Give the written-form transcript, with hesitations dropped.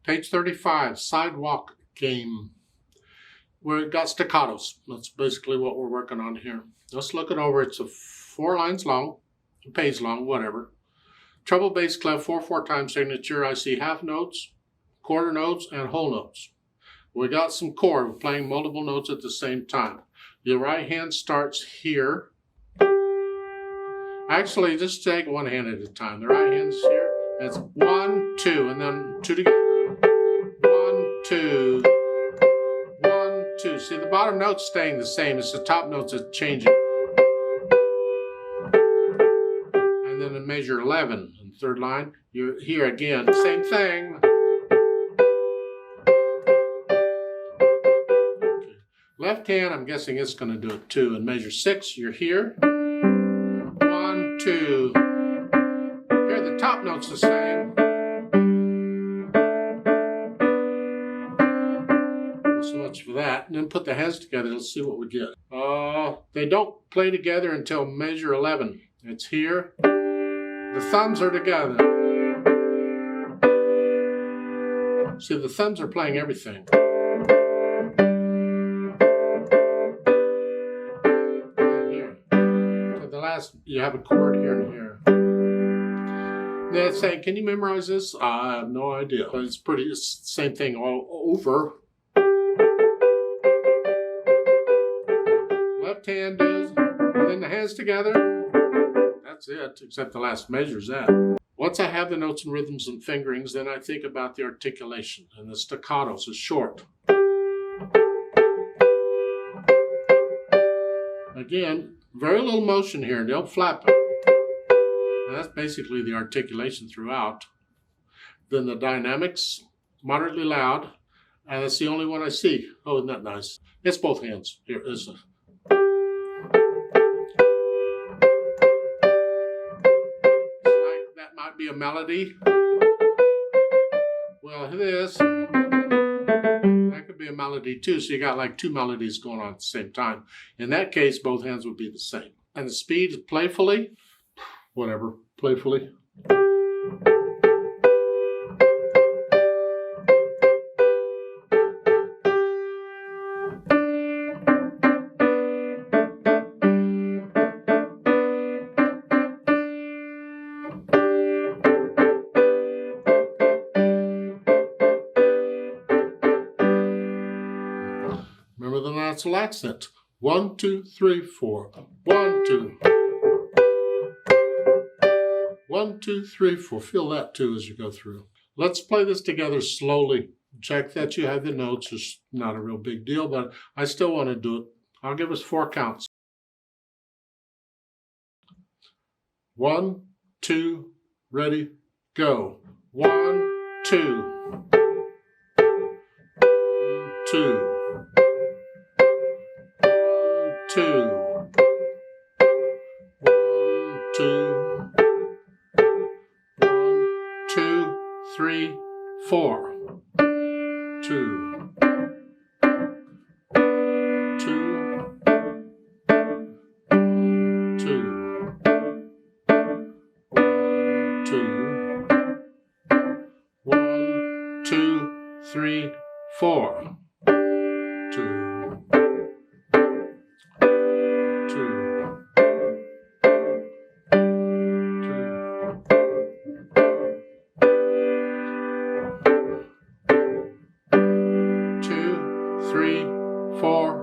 Page 35, Sidewalk Game. We've got staccatos. That's basically what we're working on here. Let's look it over. It's 4 lines long, a page long, whatever. Treble bass clef, 4/4 time signature. I see half notes, quarter notes, and whole notes. We got some chord. We're playing multiple notes at the same time. Your right hand starts here. Actually, just take one hand at a time. The right hand's here. It's 1, 2, and then 2 together. 1, 2, 1, 2. See, the bottom note's staying the same. It's the top notes that changing. And then in measure 11, in the third line, you're here again. Same thing. Okay. Left hand, I'm guessing it's going to do it too. In measure 6, you're here. 1, 2. Here, the top note's the same. So much for that. And then put the hands together. Let's see what we get. They don't play together until measure 11. It's here. The thumbs are together. See, the thumbs are playing everything. Here. So the last, you have a chord here and here. They're saying, can you memorize this? I have no idea. But it's the same thing all over. Left hand does, then the hands together. That's it, except the last measure's that. Once I have the notes and rhythms and fingerings, then I think about the articulation, and the staccatos is short. Again, very little motion here, and don't flap it. And that's basically the articulation throughout. Then the dynamics, moderately loud, and that's the only one I see. Oh, isn't that nice? It's both hands. Here is a. Be a melody. Well, this, that could be a melody too, so you got like 2 melodies going on at the same time. In that case, both hands would be the same. And the speed is playfully, whatever, playfully. Remember the natural accent. 1, 2, 3, 4. 1, 2. 1, 2, 3, 4. Feel that too as you go through. Let's play this together slowly. Check that you have the notes. It's not a real big deal, but I still want to do it. I'll give us 4 counts. 1, 2, ready, go. 1, 2. 2. 2. 1, 2. 1, 2, 3, 4. 2. 2. 2. 1, 2, 3, 4. 2. 3, 4,